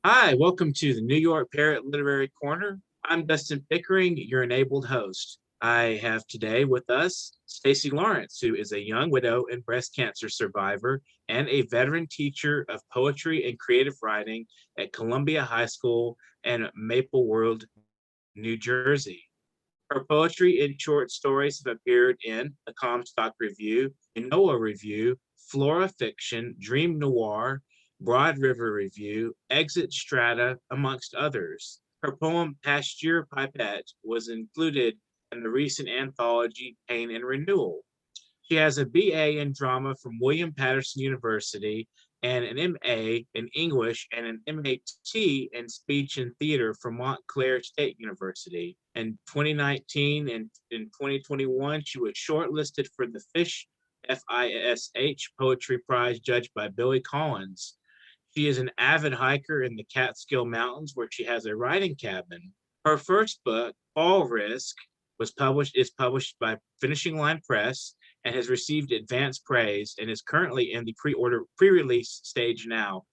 Hi, welcome to the New York Parrot Literary Corner. I'm Dustin Pickering, your enabled host. I have today with us Stacey Lawrence, who is a young widow and breast cancer survivor and a veteran teacher of poetry and creative writing at Columbia High School and Maple World, New Jersey. Her poetry and short stories have appeared in the Comstock Review, Noah Review, Flora Fiction, Dream Noir, Broad River Review, Exit Strata, amongst others. Her poem Pasture Pipette was included in the recent anthology Pain and Renewal. She has a BA in drama from William Patterson University and an MA in English and an MAT in speech and theater from Montclair State University. In 2019 and in 2021, she was shortlisted for the FISH Poetry Prize judged by Billy Collins. She is an avid hiker in the Catskill Mountains where she has a writing cabin. Her first book, Fall Risk, is published by Finishing Line Press and has received advanced praise and is currently in the pre-release stage now.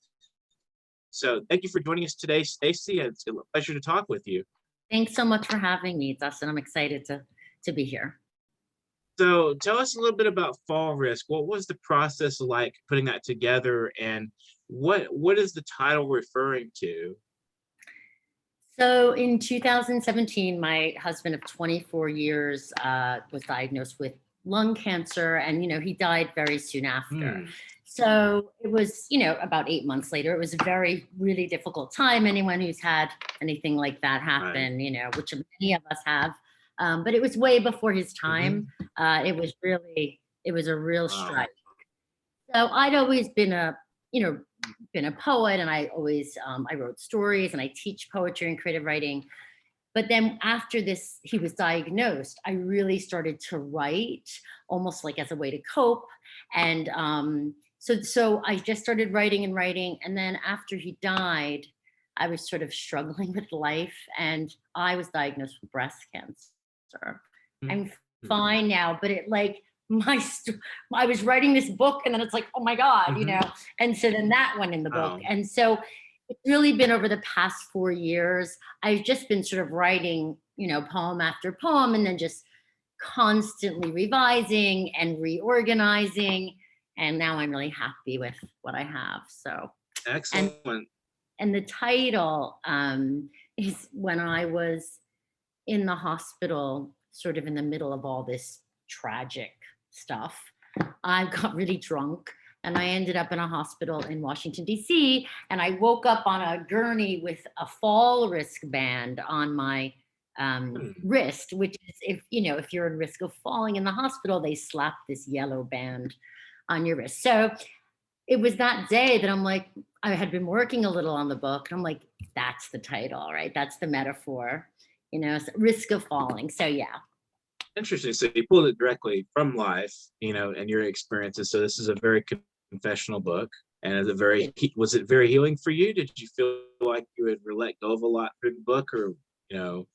So thank you for joining us today, Stacey. It's a pleasure to talk with you. Thanks so much for having me, Dustin. I'm excited to be here. So tell us a little bit about Fall Risk. What was the process like putting that together, and what is the title referring to? So in 2017, my husband of 24 years was diagnosed with lung cancer, and he died very soon after. So it was, about 8 months later. It was a really difficult time. Anyone who's had anything like that happen, Right. Which many of us have, but it was way before his time. It was a real strike. So I'd always been a poet, and I always I wrote stories, and I teach poetry and creative writing. But then after this, he was diagnosed, I really started to write almost like as a way to cope. And so I just started writing and writing. And then after he died, I was sort of struggling with life, and I was diagnosed with breast cancer. I'm fine now, but I was writing this book, and then it's like, oh my God, and so then that went in the book. And so it's really been over the past 4 years. I've just been sort of writing, poem after poem, and then just constantly revising and reorganizing. And now I'm really happy with what I have. So Excellent. And the title is when I was in the hospital, sort of in the middle of all this tragic stuff, I got really drunk, and I ended up in a hospital in Washington, D.C., and I woke up on a gurney with a fall risk band on my wrist, which is if you're in risk of falling in the hospital, they slap this yellow band on your wrist. So it was that day that I'm like, I had been working a little on the book, and I'm like, that's the title, right? That's the metaphor, risk of falling. So yeah. Interesting. So you pulled it directly from life, and your experiences. So this is a very confessional book, and was it very healing for you? Did you feel like you had let go of a lot through the book, or so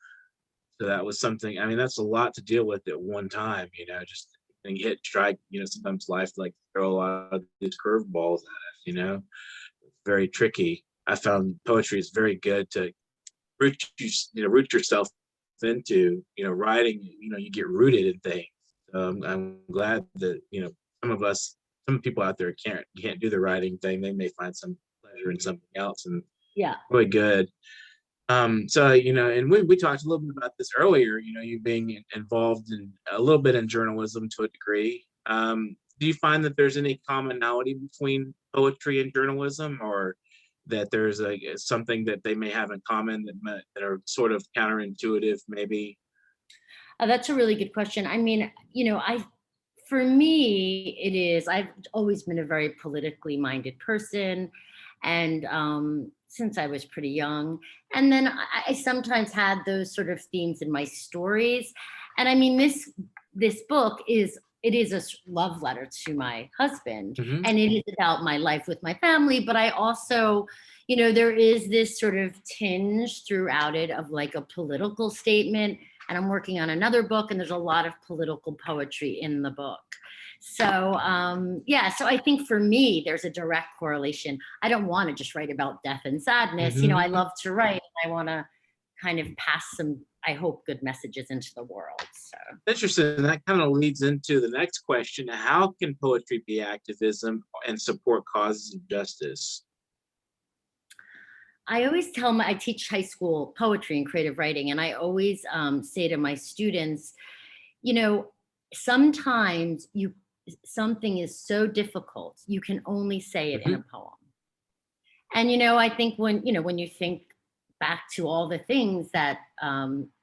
that was something? I mean, that's a lot to deal with at one time. Just and hit strike. Sometimes life like throw a lot of these curveballs at us. Very tricky. I found poetry is very good to root yourself into writing. You get rooted in things. I'm glad that some people out there can't do the writing thing. They may find some pleasure in something else, and really good. So and we talked a little bit about this earlier, you being involved in a little bit in journalism to a degree. Do you find that there's any commonality between poetry and journalism, or that there's something that they may have in common that are sort of counterintuitive, maybe? That's a really good question. I mean, for me, it is. I've always been a very politically minded person, and since I was pretty young, and then I sometimes had those sort of themes in my stories. And I mean, this book is a love letter to my husband, and it is about my life with my family. But I also, there is this sort of tinge throughout it of like a political statement. and I'm working on another book, and there's a lot of political poetry in the book. So yeah, so I think for me, there's a direct correlation. I don't want to just write about death and sadness. You know, I love to write. I want to kind of pass some, I hope, good messages into the world. So interesting. That kind of leads into the next question. How can poetry be activism and support causes of justice? I always I teach high school poetry and creative writing, and I always say to my students, you know, sometimes something is so difficult, you can only say it in a poem. And, you know, I think when you think back to all the things that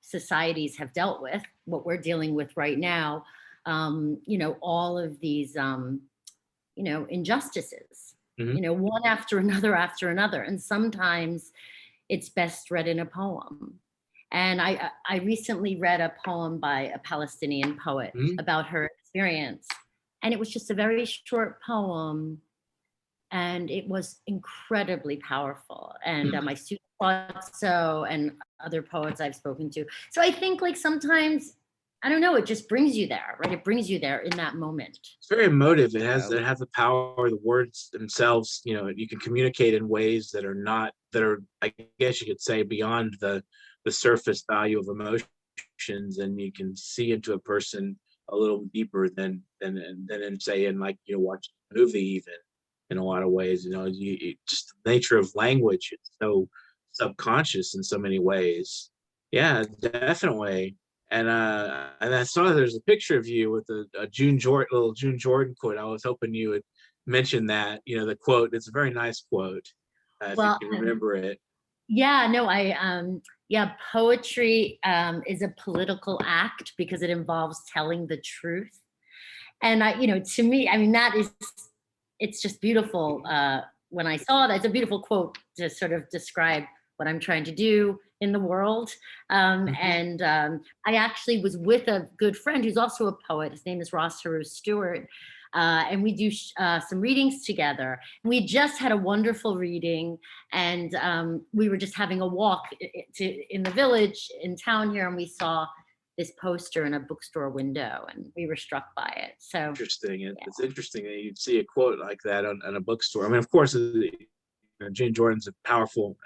societies have dealt with, what we're dealing with right now, you know, all of these, you know, injustices, you know, one after another. And sometimes it's best read in a poem. And I recently read a poem by a Palestinian poet about her experience. And it was just a very short poem. And it was incredibly powerful. And my students thought so, and other poets I've spoken to. So I think like sometimes, I don't know, it just brings you there, right? It brings you there in that moment. It's very emotive. It has the power, the words themselves, you know, you can communicate in ways that are, I guess you could say, beyond the surface value of emotions, and you can see into a person a little deeper than in say in like, you know, watch a movie even, in a lot of ways. You know, just the nature of language, it's so subconscious in so many ways. Yeah, definitely. And I saw there's a picture of you with a little June Jordan quote. I was hoping you would mention that, you know, the quote. It's a very nice quote, if you can remember it. Yeah, no, yeah, poetry is a political act because it involves telling the truth. And you know, to me, I mean, it's just beautiful. When I saw that, it's a beautiful quote to sort of describe what I'm trying to do in the world. And I actually was with a good friend who's also a poet. His name is Ross Haru Stewart. And we do some readings together. We just had a wonderful reading, and we were just having a walk in the village in town here, and we saw this poster in a bookstore window, and we were struck by it. So interesting. It's interesting that you'd see a quote like that on a bookstore. I mean, of course, Jane Jordan's a powerful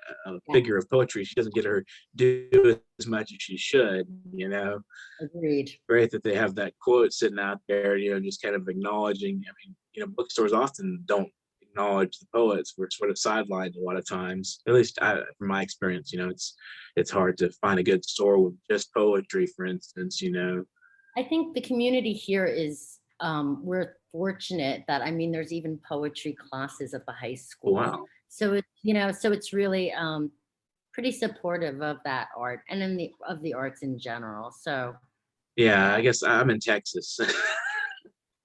figure of poetry. She doesn't get her due as much as she should, you know. Agreed. Great that they have that quote sitting out there, you know, just kind of acknowledging. I mean, you know, bookstores often don't acknowledge the poets. We're sort of sidelined a lot of times. At least from my experience, you know, it's hard to find a good store with just poetry, for instance, you know. I think the community here is, we're fortunate that, I mean, there's even poetry classes at the high school. Wow. So it's, you know, so it's really pretty supportive of that art and of the arts in general. So yeah, I guess I'm in Texas.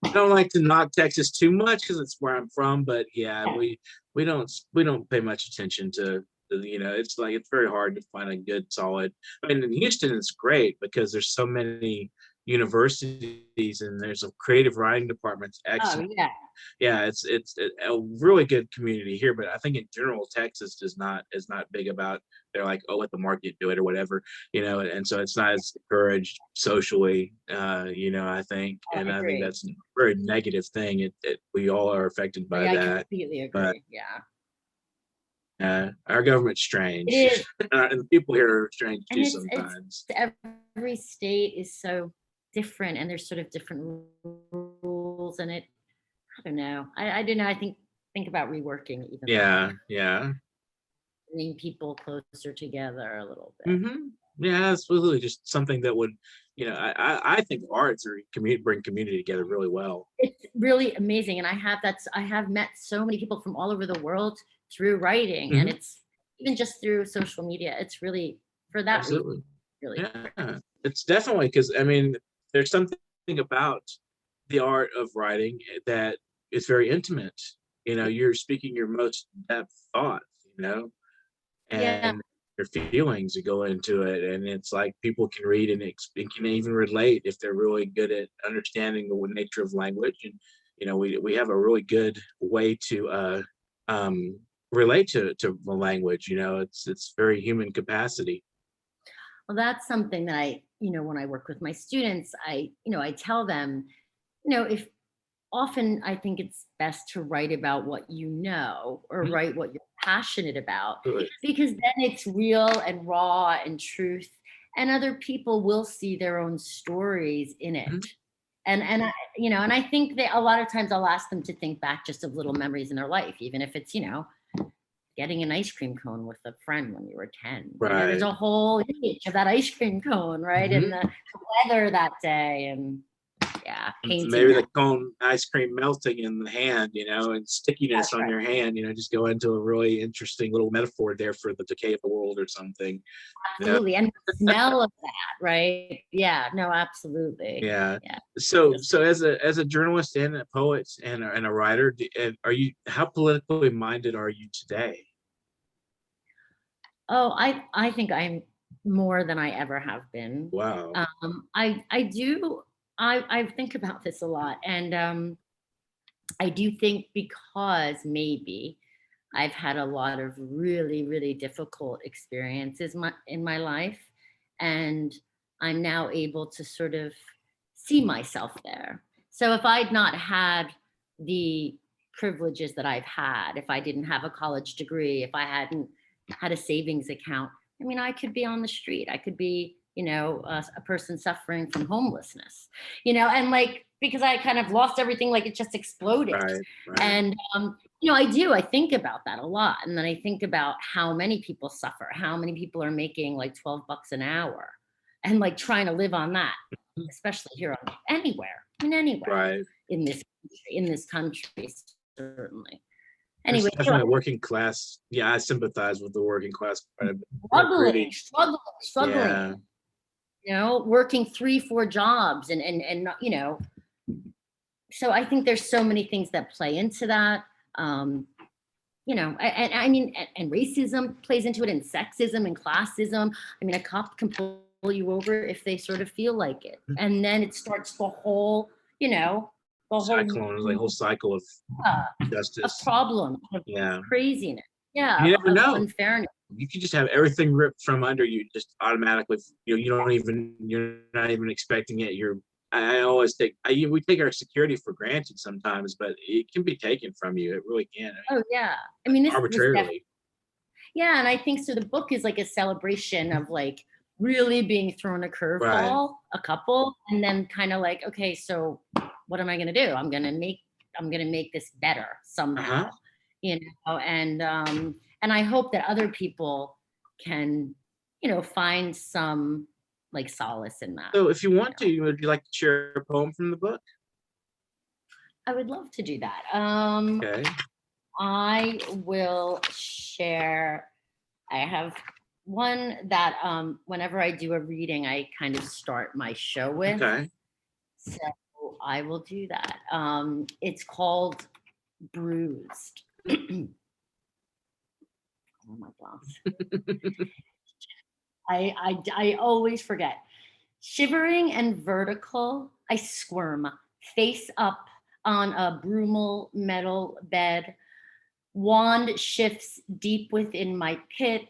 I don't like to knock Texas too much because it's where I'm from, but yeah, we don't pay much attention to you know, it's like it's very hard to find a good solid. I mean, in Houston it's great because there's so many universities and there's a creative writing departments. Excellent. yeah. Yeah, it's a really good community here, but I think in general Texas is not big about, they're like, oh, let the market do it or whatever, you know, and so it's not as encouraged socially, you know, I think. And I think that's a very negative thing. We all are affected by that. I completely agree. But, our government's strange. It is. And the people here are strange too sometimes. Every state is so different, and there's sort of different rules, and I don't know. I don't know. I think about reworking even. Yeah. Bringing people closer together a little bit. Yeah, it's really just something that would, you know, I think arts bring community together really well. It's really amazing, and I have met so many people from all over the world through writing, and it's even just through social media. It's really, for that reason, really. Yeah, it's definitely, because I mean, there's something about the art of writing that is very intimate. You know, you're speaking your most depth thoughts, you know, and your feelings that go into it, and it's like people can read and can even relate if they're really good at understanding the nature of language. And you know, we have a really good way to relate to the language. You know, it's very human capacity. Well, that's something that when I work with my students, I tell them, if often I think it's best to write about what you know or Mhm. write what you're passionate about, Good. because then it's real and raw and truth, and other people will see their own stories in it. Mhm. And I think that a lot of times I'll ask them to think back just of little memories in their life, even if it's, getting an ice cream cone with a friend when you were 10. There's Right. a whole image of that ice cream cone, right? And Mhm. the weather that day, and yeah, painting Maybe the that. cone ice cream melting in the hand, and stickiness That's on right. your hand, just go into a really interesting little metaphor there for the decay of the world or something. You know? Absolutely. And the smell of that, right? Yeah, no, absolutely. Yeah. Yeah. So as a journalist and a poet and a writer, are you how politically minded are you today? Oh, I think I'm more than I ever have been. Wow. I do I think about this a lot, and I do think because maybe I've had a lot of really, really difficult experiences in my life, and I'm now able to sort of see myself there. So if I'd not had the privileges that I've had, if I didn't have a college degree, if I hadn't had a savings account, I mean, I could be on the street. I could be, a person suffering from homelessness, and like, because I kind of lost everything, like it just exploded. Right. Right. And, I think about that a lot. And then I think about how many people suffer, how many people are making like 12 bucks an hour and like trying to live on that, especially here on anywhere Right. in this country, certainly. There's Anyway, definitely a working class. Yeah, I sympathize with the working class quite a bit. They're struggling, pretty. struggling, Yeah. struggling, working 3, 4 jobs and not, so I think there's so many things that play into that. Um, and I mean, and racism plays into it, and sexism and classism. I mean, a cop can pull you over if they sort of feel like it, and then it starts the whole, the whole Cyclone, like whole cycle of uh, of justice. problem, of Yeah. craziness, yeah, You never of know. unfairness. You could just have everything ripped from under you just automatically. You're not even expecting it. I always we take our security for granted sometimes, but it can be taken from you. It really can. Oh yeah, I mean, this was definitely. Arbitrarily. Yeah, and I think so. The book is like a celebration of like really being thrown a Right. curveball, a couple, and then kind of like, okay, so what am I gonna do? I'm gonna make this better Uh-huh. somehow, and I hope that other people can, find some like solace in that. So if you You want know, to, would you like to share a poem from the book? I would love to do that. Okay. I will share. I have one that whenever I do a reading, I kind of start my show with. Okay. So I will do that. It's called Bruised. Oh my gosh. I always forget. Shivering and vertical, I squirm, face up on a brumal metal bed. Wand shifts deep within my pit.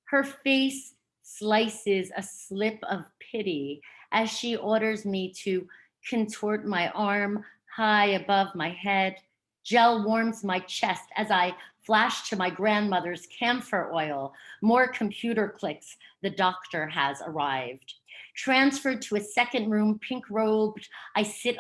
Her face slices a slip of pity as she orders me to contort my arm high above my head. Gel warms my chest as I flash to my grandmother's camphor oil. More computer clicks. The doctor has arrived. Transferred to a second room, pink robed, I sit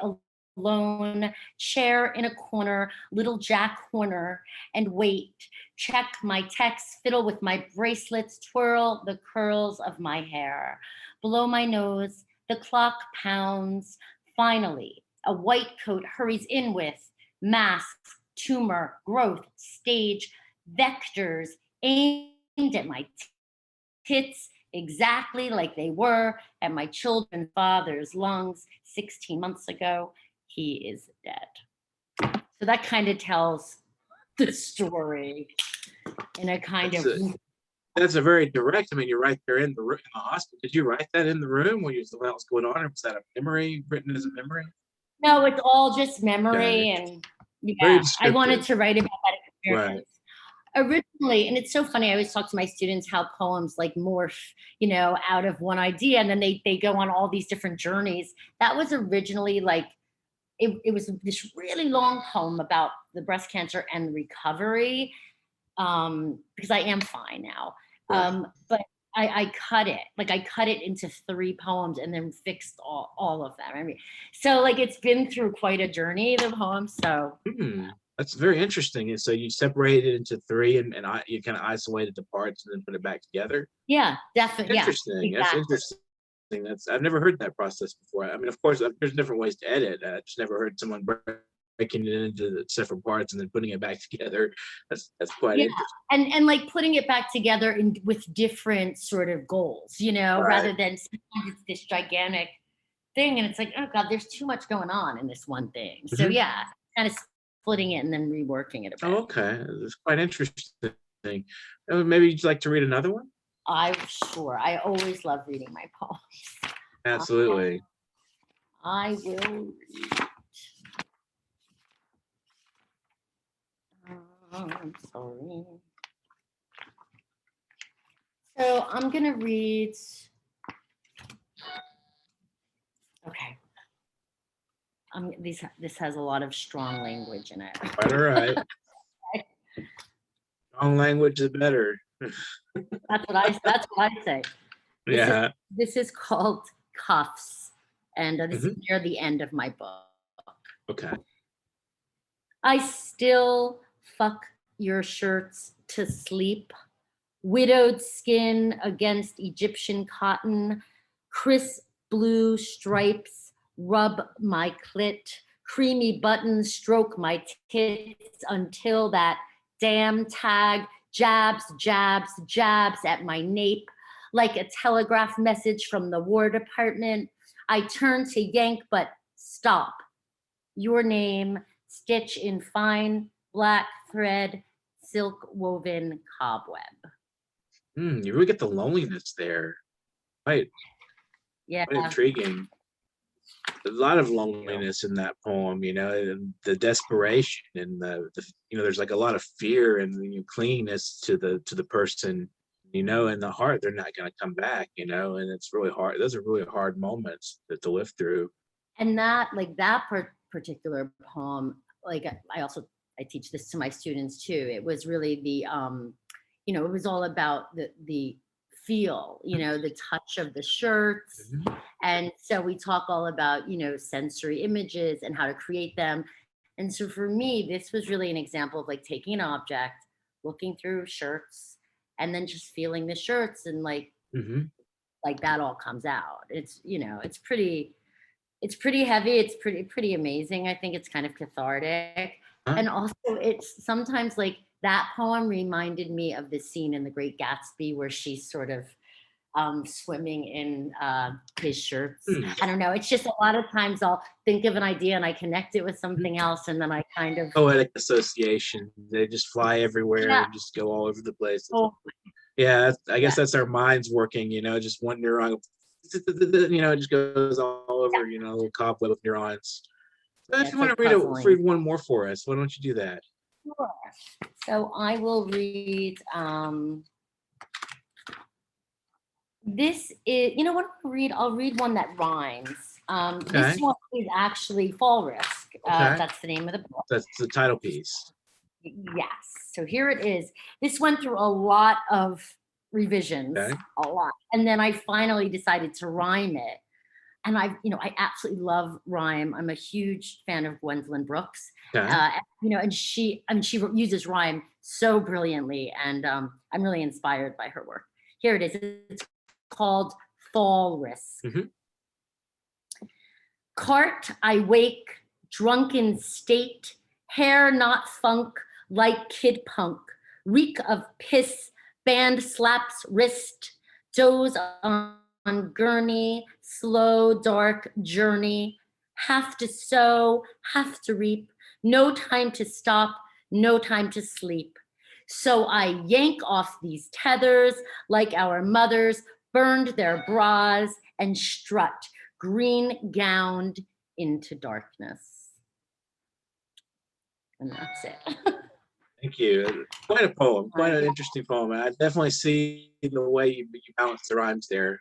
alone, chair in a corner, little Jack Horner, and wait. Check my texts, fiddle with my bracelets, twirl the curls of my hair. Below my nose, the clock pounds. Finally, a white coat hurries in with mask, tumor, growth, stage, vectors aimed at my tits exactly like they were at my children's father's lungs 16 months ago. He is dead. So that kind of tells the story in a kind That's of. a, that's a very direct. I mean, you're right there in the room, in the hospital. Did you write that in the room when you saw what was going on, or was that a memory written as a memory? No, it's all just Okay. memory, and Very yeah, I wanted descriptive. to write about that Right. experience. Originally, and it's so funny, I always talk to my students how poems like morph, out of one idea, and then they go on all these different journeys. That was originally like it was this really long poem about the breast cancer and the recovery, because I am fine now. But I cut it, I cut it into 3 poems and then fixed all of them. I mean, so like it's been through quite a journey, the poem. So That's very interesting. And so you separated it into 3 and you kind of isolated the parts and then put it back together. yeah, definitely. Interesting. Yeah, That's exactly. interesting. I've never heard that process before. I mean, of course, there's different ways to edit. I just never heard someone breaking it into the separate parts and then putting it back together. That's quite Yeah, interesting. and like putting it back together with different sort of goals, rather than sometimes it's this gigantic thing, and it's like, oh God, there's too much going on in this one thing. So yeah, kind of splitting it and then reworking it a bit. Oh, okay. It's quite interesting. Maybe you'd like to read another one? Sure. I always love reading my poems. Absolutely. I will read. I'm sorry. So I'm gonna read. Okay. This has a lot of strong language in it. Quite all right. Strong language is better. That's what I say. This is called Cuffs, and this is near the end of my book. Okay. I still fuck your shirts to sleep. Widowed skin against Egyptian cotton. Crisp blue stripes rub my clit. Creamy buttons stroke my tits until that damn tag jabs, jabs, jabs at my nape. Like a telegraph message from the War Department. I turn to yank, but stop. Your name, stitch in fine black thread, silk woven cobweb. You really get the loneliness there. Right. Yeah. Quite intriguing. A lot of loneliness in that poem, and the desperation and the there's like a lot of fear and clinginess to the person, in the heart they're not going to come back, and it's really hard. Those are really hard moments to live through. And that particular poem, I teach this to my students too. It was really the it was all about the feel, the touch of the shirts. And so we talk all about, sensory images and how to create them. And so for me, this was really an example of like taking an object, looking through shirts, and then just feeling the shirts, and like that all comes out. It's, it's pretty heavy. It's pretty amazing. I think it's kind of cathartic. And also it's sometimes like that poem reminded me of the scene in The Great Gatsby where she's sort of swimming in his shirts. I don't know. It's just a lot of times I'll think of an idea and I connect it with something else, and then I kind of poetic association. They just fly everywhere and just go all over the place. Yeah, I guess that's our minds working. Just one neuron. It just goes all over. A little cobweb of neurons. So if you want to read one more for us, why don't you do that? Sure. So I will read. This is, what I'll read one that rhymes. This one is actually Fall Risk. That's the name of the book. That's the title piece. Yes. So here it is. This went through a lot of revisions, a lot. And then I finally decided to rhyme it. And I absolutely love rhyme. I'm a huge fan of Gwendolyn Brooks. And she uses rhyme so brilliantly, and I'm really inspired by her work. Here it is. It's called Fall Risk. Cart I wake, drunken state, hair not funk, like kid punk, reek of piss, band slaps wrist, doze on gurney, slow dark journey, have to sow, have to reap, no time to stop, no time to sleep. So I yank off these tethers like our mothers burned their bras and strut, green gowned into darkness. And that's it. Thank you. Quite a poem, quite an Yeah. interesting poem. I definitely see the way you balance the rhymes there.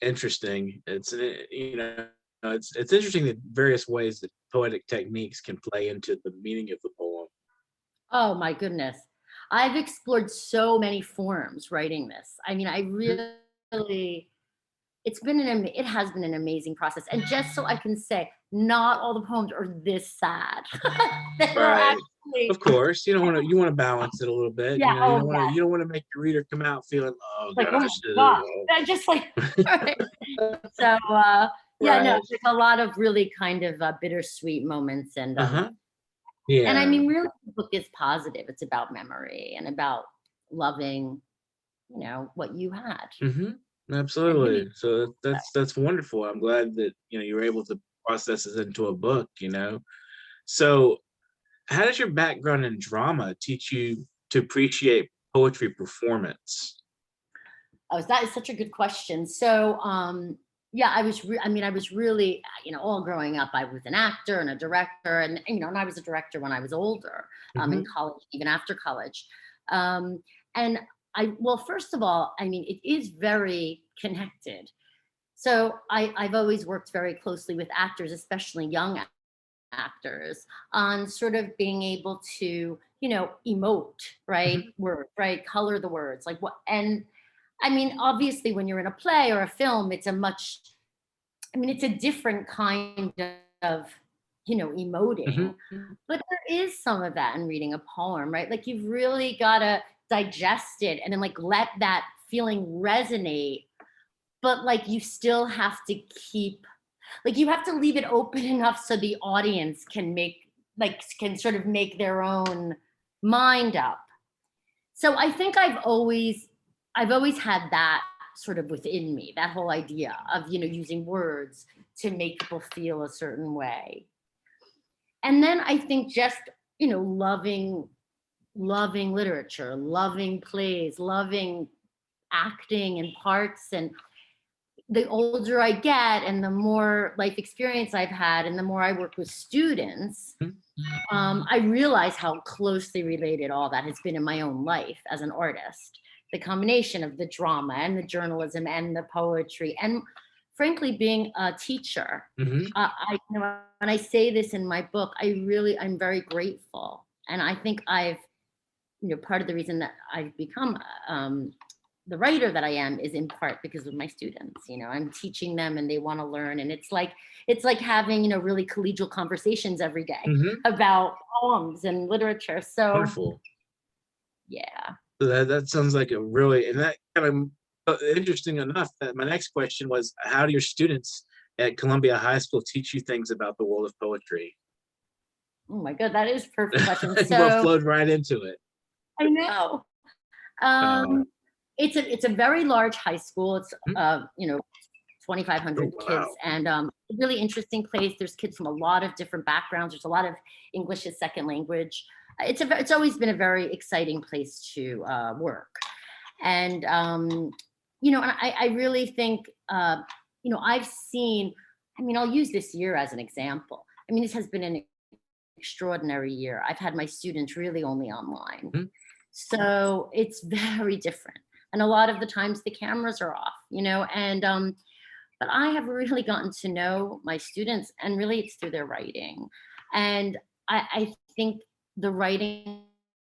Interesting. It's interesting the various ways that poetic techniques can play into the meaning of the poem. Oh my goodness. I've explored so many forms writing this. I mean, I really, it has been an amazing process. And just so I can say, not all the poems are this sad. There are Right. actually, Of course, you want to balance it a little bit. yeah, oh You yes, don't want to make your reader come out feeling, oh like, oh my gosh, God. I just like, right. So, yeah, no, right. there's a lot of really kind of bittersweet moments. Uh-huh. And I Yeah. mean, really, the book is positive. It's about memory and about loving, what you had. And really, Absolutely. So that's wonderful. I'm glad that you were able to process this into a book. So how does your background in drama teach you to appreciate poetry performance? oh, that is such a good question. So, yeah, I was really, all growing up, I was an actor and a director, and I was a director when I was older, in Hmm. college, even after college. Um, and well, first of all, I mean, it is very connected. So I've always worked very closely with actors, especially young actors, on sort of being able to, emote, right? Hmm. Word, right? Color the words, like what, and I mean, obviously, when you're in a play or a film, it's a different kind of, emoting. Hmm. But there is some of that in reading a poem, right? Like you've really got to digest it and then like let that feeling resonate. But like you still have to you have to leave it open enough so the audience can sort of make their own mind up. So I think I've always had that sort of within me, that whole idea of, using words to make people feel a certain way. And then I think just, loving literature, loving plays, loving acting and parts, and the older I get and the more life experience I've had and the more I work with students, I realize how closely related all that has been in my own life as an artist. The combination of the drama and the journalism and the poetry, and frankly, being a teacher. Hmm. When I say this in my book, I'm very grateful, and I think part of the reason that I've become the writer that I am is in part because of my students. I'm teaching them and they want to learn, and it's like having really collegial conversations every day Hmm. about poems and literature. So Wonderful. yeah. So that sounds like a really, and that kind of interesting enough that my next question was, how do your students at Columbia High School teach you things about the world of poetry? Oh my God, that is a perfect question. Well, So flowed right into it. I know. Oh, Um, it's a very large high school. It's mhm. 2,500 Oh, kids, wow. and a really interesting place. There's kids from a lot of different backgrounds. There's a lot of English as second language. It's always been a very exciting place to work, and and I really think I've seen. I mean, I'll use this year as an example. I mean, this has been an extraordinary year. I've had my students really only online. Mhm. So it's very different. And a lot of the times the cameras are off, and but I have really gotten to know my students, and really it's through their writing. And I think the writing,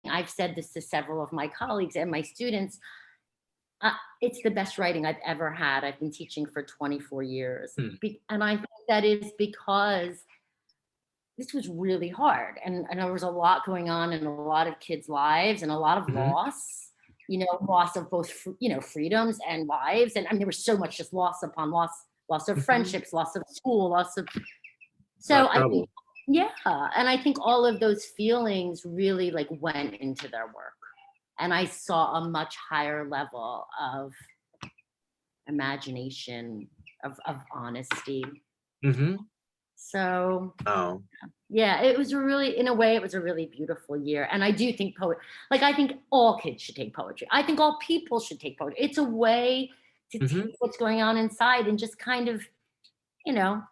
I've said this to several of my colleagues and my students, uh, it's the best writing I've ever had. I've been teaching for 24 years. Hmm. And I think that is because this was really hard, and there was a lot going on in a lot of kids' lives and a lot of Mhm. loss, loss of both freedoms and lives. And I mean there was so much just loss upon loss, loss of Mhm. friendships, loss of school, loss of, A lot so of trouble. yeah, and I think all of those feelings really like went into their work, and I saw a much higher level of imagination, of honesty. Hmm. So Oh, yeah, it was in a way, it was a really beautiful year. And I do think I think all kids should take poetry. I think all people should take poetry. It's a way to hmm. take what's going on inside and just kind of, you know,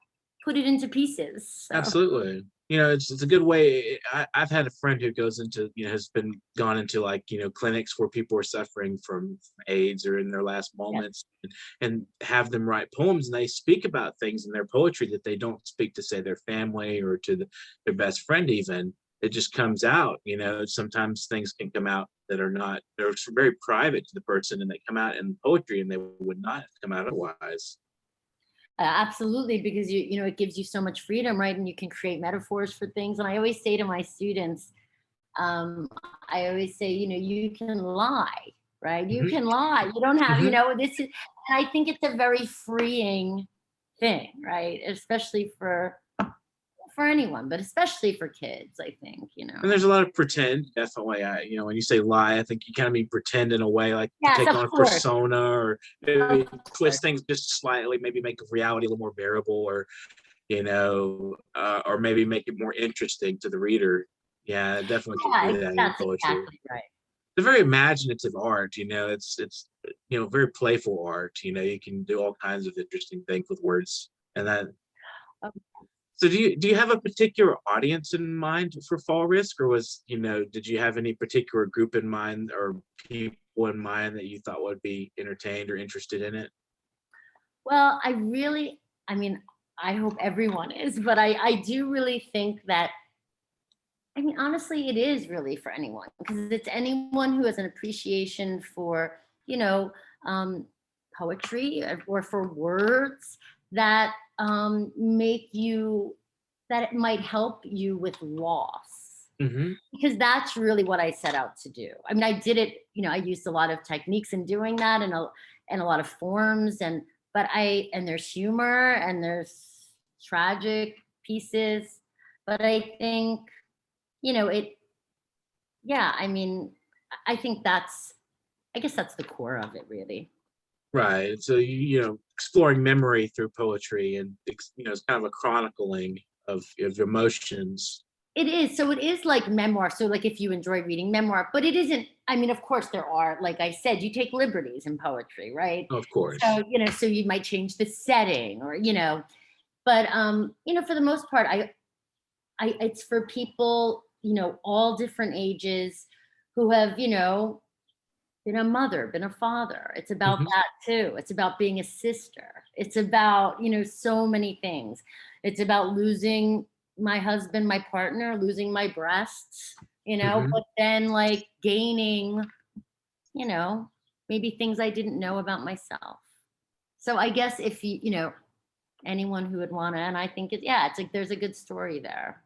put it into pieces. So Absolutely. it's a good way. I've had a friend who goes into, has been gone into like, clinics where people are suffering from AIDS or in their last Yeah. moments, and have them write poems, and they speak about things in their poetry that they don't speak to, say, their family or to their best friend even. It just comes out, sometimes things can come out that are not, they're very private to the person, and they come out in poetry and they would not have come out otherwise. Absolutely, because it gives you so much freedom, right? And you can create metaphors for things. And I always say to my students, um, I always say, you can lie, right? You Hmm. can lie. You don't have, Hmm. this is, and I think it's a very freeing thing, right? Especially for anyone, but especially for kids, I think. And there's a lot of pretend, definitely. When you say lie, I think you kind of mean pretend in a way, like to Yes, take of on a course. persona, or Of maybe course. twist things just slightly, maybe make reality a little more bearable, or maybe make it more interesting to the reader. Yeah, it definitely can Yeah, do that in that's poetry. exactly right. It's a very imaginative art. It's very playful art. You can do all kinds of interesting things with words, and that. Um, So do you have a particular audience in mind for Fall Risk, or did you have any particular group in mind or people in mind that you thought would be entertained or interested in it? Well, I mean, I hope everyone is, but I do really think that, I mean, honestly, it is really for anyone, because it's anyone who has an appreciation for, you know, um, poetry, or for words that make you, that it might help you with loss, Hmm. because that's really what I set out to do. I mean, I did it, I used a lot of techniques in doing that, and a lot of forms, and there's humor and there's tragic pieces, but I think, it, yeah, I mean, I think I guess that's the core of it, really. Right. So exploring memory through poetry, and it's kind of a chronicling of emotions. It is. So it is like memoir. So, like, if you enjoy reading memoir, but it isn't, I mean, of course there are, like I said, you take liberties in poetry, right? Of course. So, so you might change the setting, or, but for the most part, it's for people, all different ages, who have, been a mother, been a father. It's about Hmm. that too. It's about being a sister. It's about, so many things. It's about losing my husband, my partner, losing my breasts, Hmm. but then, like, gaining, you know, maybe things I didn't know about myself. So I guess if anyone who would want to, and I think yeah, it's like there's a good story there.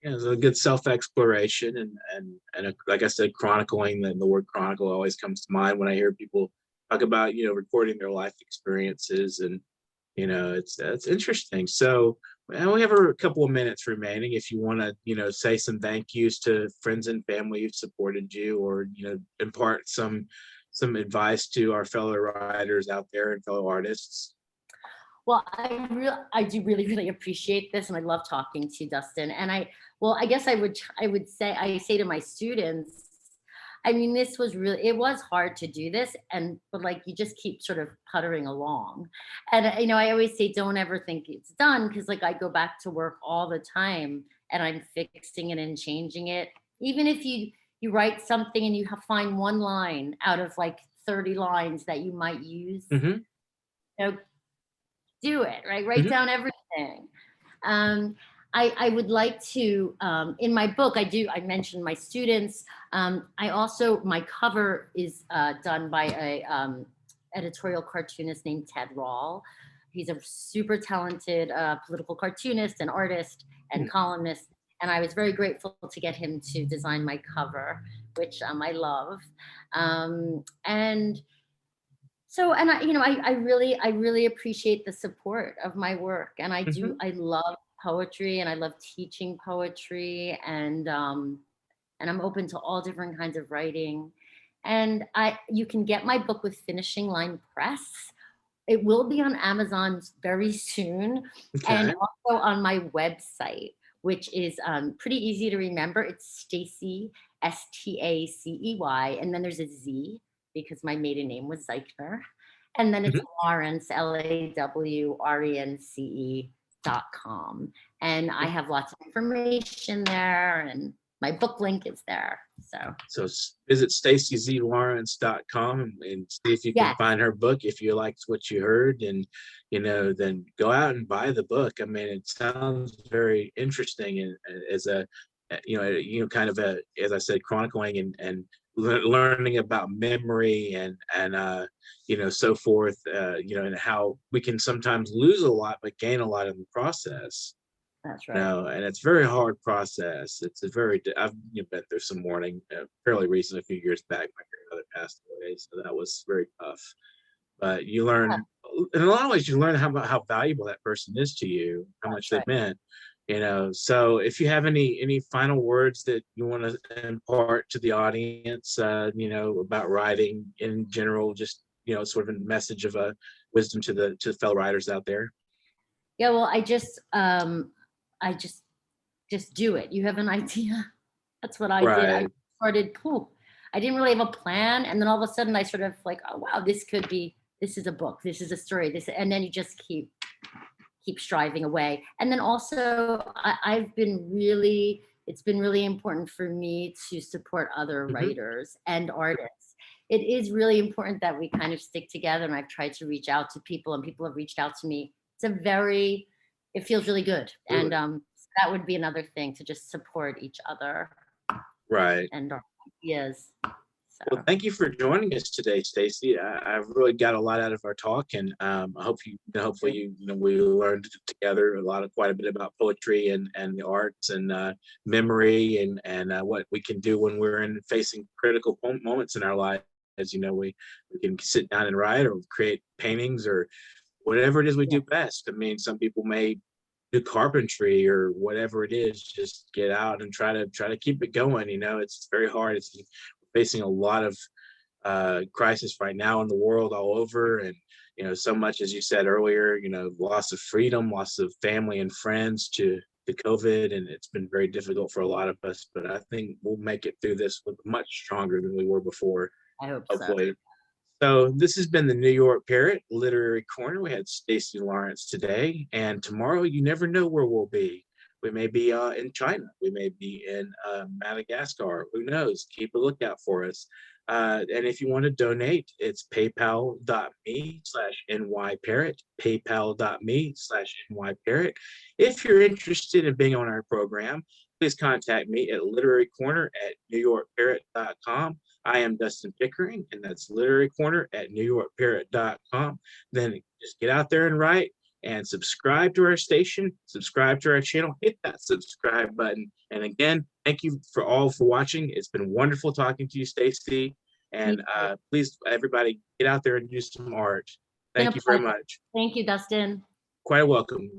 Yeah, it's a good self-exploration, and like I said, chronicling. The word chronicle always comes to mind when I hear people talk about recording their life experiences, and it's interesting. So we have a couple of minutes remaining. If you want to say some thank yous to friends and family who've supported you, or impart some advice to our fellow writers out there and fellow artists. Well, I do really, really appreciate this, and I love talking to you, Dustin. And well, I guess I say to my students, I mean, it was hard to do this, but, like, you just keep sort of puttering along. And, I always say, don't ever think it's done, because, like, I go back to work all the time, and I'm fixing it and changing it. Even if you write something and you find one line out of like 30 lines that you might use, Hmm. you know, do it, right? Write Hmm. down everything. Um, I would like to, in my book, I mentioned my students. I also, my cover is done by a editorial cartoonist named Ted Rall. He's a super talented political cartoonist and artist and columnist. And I was very grateful to get him to design my cover, which I love. And so, and I really appreciate the support of my work, and Hmm. I love poetry, and I love teaching poetry, and I'm open to all different kinds of writing. And you can get my book with Finishing Line Press. It will be on Amazon very soon, and Okay. also on my website, which is pretty easy to remember. It's Stacey, Stacey, and then there's a Z, because my maiden name was Zeichner, and then it's Hmm. Lawrence, Lawrence, and I have lots of information there, and my book link is there. So visit stacyzlawrence.com and see if you can find her book. If you liked what you heard, and then go out and buy the book. I mean, it sounds very interesting, and as a kind of a, as I said, chronicling and learning about memory and so forth, and how we can sometimes lose a lot but gain a lot in the process. That's right. And it's a very hard process. It's I've been through some mourning fairly recently, a few years back. My grandmother passed away, so that was very tough. But you learn, in a lot of ways, you learn how valuable that person is to you, how much they meant. So if you have any final words that you want to impart to the audience, about writing in general, just sort of a message of a wisdom to the fellow writers out there. Yeah, well, I just do it. You have an idea. That's what I did. I started, I didn't really have a plan. And then all of a sudden I sort of like, oh, wow, this is a book. This is a story. And then you just keep striving away. And then also it's been really important for me to support other writers and artists. It is really important that we kind of stick together. And I've tried to reach out to people, and people have reached out to me. It feels really good. And that would be another thing, to just support each other. Right. And our ideas. So. Well, thank you for joining us today, Stacey. I've really got a lot out of our talk, and I hope hopefully we learned together quite a bit about poetry and the arts and memory and what we can do when we're facing critical moments in our life. As we can sit down and write or create paintings or whatever it is we do best. I mean, some people may do carpentry or whatever it is. Just get out and try to keep it going. It's very hard. It's facing a lot of crisis right now in the world all over, and so much, as you said earlier, loss of freedom, loss of family and friends to COVID, and it's been very difficult for a lot of us. But I think we'll make it through this much stronger than we were before. I hope hopefully. So this has been the New York Parrot Literary Corner. We had Stacey Lawrence today, and tomorrow you never know where we'll be. We may be in China. We may be in Madagascar. Who knows? Keep a lookout for us. And if you want to donate, it's paypal.me/nyparrot, paypal.me/nyparrot. If you're interested in being on our program, please contact me at literarycorner@newyorkparrot.com. I am Dustin Pickering, and that's literarycorner@newyorkparrot.com. Then just get out there and write. And subscribe to our station, subscribe to our channel, hit that subscribe button. And again, thank you for watching. It's been wonderful talking to you, Stacey. And please, everybody, get out there and do some art. Thank you very much. Thank you, Dustin. Quite welcome.